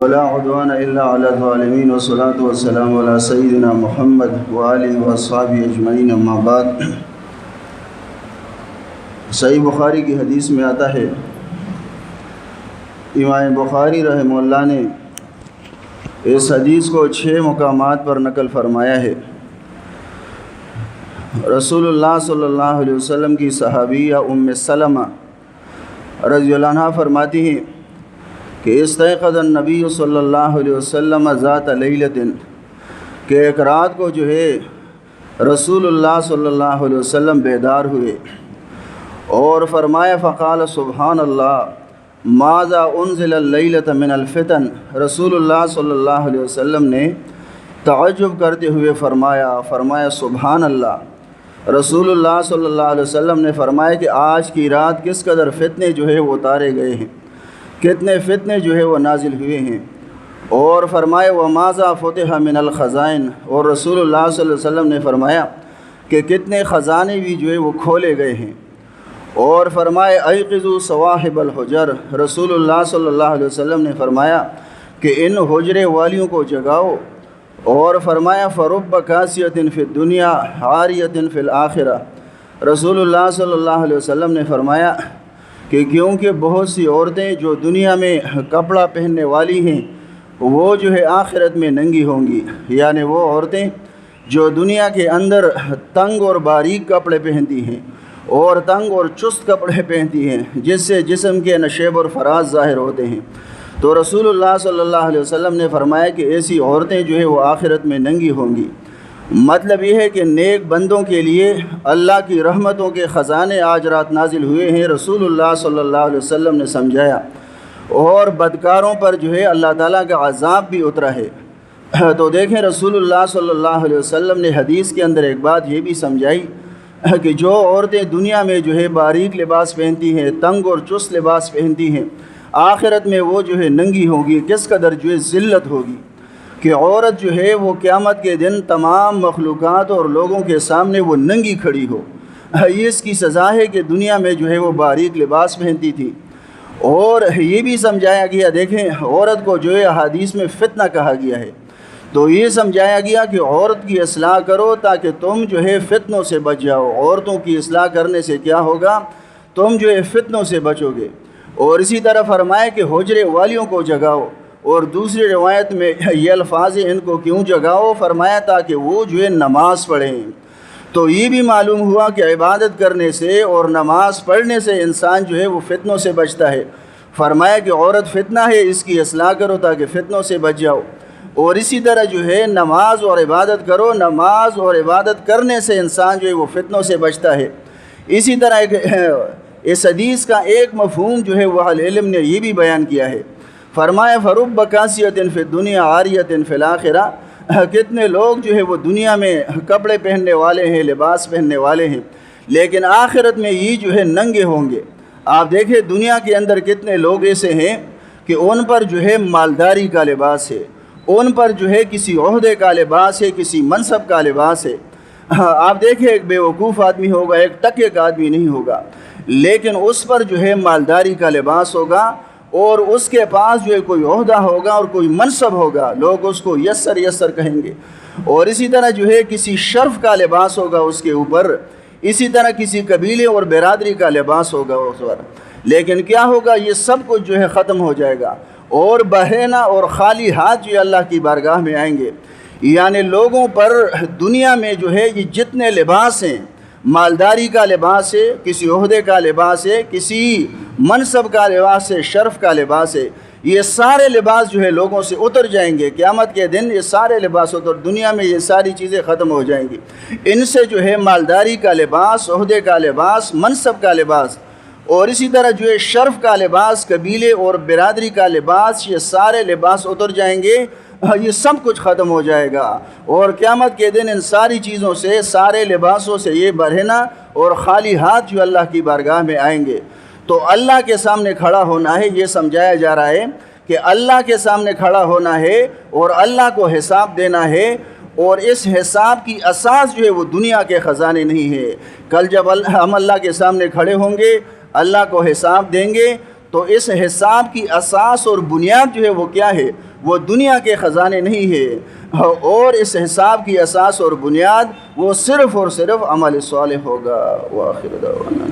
ولا عدوان الا على الظالمين والصلاة والسلام على سيدنا محمد وآلہ واصحابہ اجمعین اما بعد۔ صحیح بخاری کی حدیث میں آتا ہے، امام بخاری رحمہ اللہ نے اس حدیث کو 6 مقامات پر نقل فرمایا ہے۔ رسول اللہ صلی اللہ علیہ وسلم کی صحابیہ ام سلمہ رضی اللہ عنہ فرماتی ہیں کہ استيقظ النبی صلی اللہ علیہ وسلم ذات لیلۃ، کہ ایک رات کو جو ہے رسول اللہ صلی اللہ علیہ وسلم بیدار ہوئے اور فرمایا فقال سبحان اللہ ماذا انزل اللیلۃ من الفتن۔ رسول اللہ صلی اللہ علیہ وسلم نے تعجب کرتے ہوئے فرمایا سبحان اللہ۔ رسول اللہ صلی اللہ علیہ وسلم نے فرمایا کہ آج کی رات کس قدر فتنے جو ہے وہ اتارے گئے ہیں، کتنے فتنے جو ہے وہ نازل ہوئے ہیں، اور فرمایا وماذا فتح من الخزائن، اور رسول اللہ صلی اللہ علیہ وسلم نے فرمایا کہ کتنے خزانے بھی جو ہے وہ کھولے گئے ہیں، اور فرمایا ایقظوا صواحب الحجر۔ رسول اللہ صلی اللہ علیہ وسلم نے فرمایا کہ ان حجرے والیوں کو جگاؤ، اور فرمایا فرب کاسیۃ فی الدنیا عاریۃ فی الآخرہ۔ رسول اللہ صلی اللہ علیہ وسلم نے فرمایا کہ کیونکہ بہت سی عورتیں جو دنیا میں کپڑا پہننے والی ہیں وہ جو ہے آخرت میں ننگی ہوں گی، یعنی وہ عورتیں جو دنیا کے اندر تنگ اور باریک کپڑے پہنتی ہیں اور تنگ اور چست کپڑے پہنتی ہیں جس سے جسم کے نشیب اور فراز ظاہر ہوتے ہیں، تو رسول اللہ صلی اللہ علیہ وسلم نے فرمایا کہ ایسی عورتیں جو ہے وہ آخرت میں ننگی ہوں گی۔ مطلب یہ ہے کہ نیک بندوں کے لیے اللہ کی رحمتوں کے خزانے آج رات نازل ہوئے ہیں، رسول اللہ صلی اللہ علیہ وسلم نے سمجھایا، اور بدکاروں پر جو ہے اللہ تعالیٰ کا عذاب بھی اترا ہے۔ تو دیکھیں رسول اللہ صلی اللہ علیہ وسلم نے حدیث کے اندر ایک بات یہ بھی سمجھائی کہ جو عورتیں دنیا میں جو ہے باریک لباس پہنتی ہیں، تنگ اور چست لباس پہنتی ہیں، آخرت میں وہ جو ہے ننگی ہوگی، کس قدر جو ہے ذلت ہوگی کہ عورت جو ہے وہ قیامت کے دن تمام مخلوقات اور لوگوں کے سامنے وہ ننگی کھڑی ہو۔ یہ اس کی سزا ہے کہ دنیا میں جو ہے وہ باریک لباس پہنتی تھی۔ اور یہ بھی سمجھایا گیا، دیکھیں عورت کو جو ہے حدیث میں فتنہ کہا گیا ہے، تو یہ سمجھایا گیا کہ عورت کی اصلاح کرو تاکہ تم جو ہے فتنوں سے بچ جاؤ۔ عورتوں کی اصلاح کرنے سے کیا ہوگا، تم جو ہے فتنوں سے بچو گے۔ اور اسی طرح فرمایا کہ حجرے والیوں کو جگاؤ، اور دوسری روایت میں یہ الفاظ ان کو کیوں جگاؤ، فرمایا تاکہ وہ جو ہے نماز پڑھیں۔ تو یہ بھی معلوم ہوا کہ عبادت کرنے سے اور نماز پڑھنے سے انسان جو ہے وہ فتنوں سے بچتا ہے۔ فرمایا کہ عورت فتنہ ہے، اس کی اصلاح کرو تاکہ فتنوں سے بچ جاؤ، اور اسی طرح جو ہے نماز اور عبادت کرو، نماز اور عبادت کرنے سے انسان جو ہے وہ فتنوں سے بچتا ہے۔ اسی طرح اس حدیث کا ایک مفہوم جو ہے وہ اہل علم نے یہ بھی بیان کیا ہے، فرمایا فرب کاسیۃ فی الدنیا عاریۃ فی الآخرہ، کتنے لوگ جو ہے وہ دنیا میں کپڑے پہننے والے ہیں، لباس پہننے والے ہیں، لیکن آخرت میں یہ جو ہے ننگے ہوں گے۔ آپ دیکھیں دنیا کے اندر کتنے لوگ ایسے ہیں کہ ان پر جو ہے مالداری کا لباس ہے، ان پر جو ہے کسی عہدے کا لباس ہے، کسی منصب کا لباس ہے۔ آپ دیکھیں ایک بیوقوف آدمی ہوگا، ایک ٹکے کا آدمی نہیں ہوگا، لیکن اس پر جو ہے مالداری کا لباس ہوگا، اور اس کے پاس جو ہے کوئی عہدہ ہوگا اور کوئی منصب ہوگا، لوگ اس کو یسر یسر کہیں گے، اور اسی طرح جو ہے کسی شرف کا لباس ہوگا اس کے اوپر، اسی طرح کسی قبیلے اور برادری کا لباس ہوگا اس پر، لیکن کیا ہوگا، یہ سب کچھ جو ہے ختم ہو جائے گا، اور بہینا اور خالی ہاتھ جو ہے اللہ کی بارگاہ میں آئیں گے۔ یعنی لوگوں پر دنیا میں جو ہے یہ جتنے لباس ہیں، مالداری کا لباس ہے، کسی عہدے کا لباس ہے، کسی منصب کا لباس ہے، شرف کا لباس ہے، یہ سارے لباس جو ہے لوگوں سے اتر جائیں گے۔ قیامت کے دن یہ سارے لباس دنیا میں یہ ساری چیزیں ختم ہو جائیں گی۔ ان سے جو ہے مالداری کا لباس، عہدے کا لباس، منصب کا لباس، اور اسی طرح جو ہے شرف کا لباس، قبیلے اور برادری کا لباس، یہ سارے لباس اتر جائیں گے، یہ سب کچھ ختم ہو جائے گا، اور قیامت کے دن ان ساری چیزوں سے، سارے لباسوں سے یہ برہنہ اور خالی ہاتھ جو اللہ کی بارگاہ میں آئیں گے۔ تو اللہ کے سامنے کھڑا ہونا ہے، یہ سمجھایا جا رہا ہے کہ اللہ کے سامنے کھڑا ہونا ہے اور اللہ کو حساب دینا ہے، اور اس حساب کی اساس جو ہے وہ دنیا کے خزانے نہیں ہے۔ کل جب ہم اللہ کے سامنے کھڑے ہوں گے، اللہ کو حساب دیں گے، تو اس حساب کی اساس اور بنیاد جو ہے وہ کیا ہے؟ وہ دنیا کے خزانے نہیں ہے، اور اس حساب کی اساس اور بنیاد وہ صرف اور صرف عمل صالح ہوگا۔ وآخر دعوانا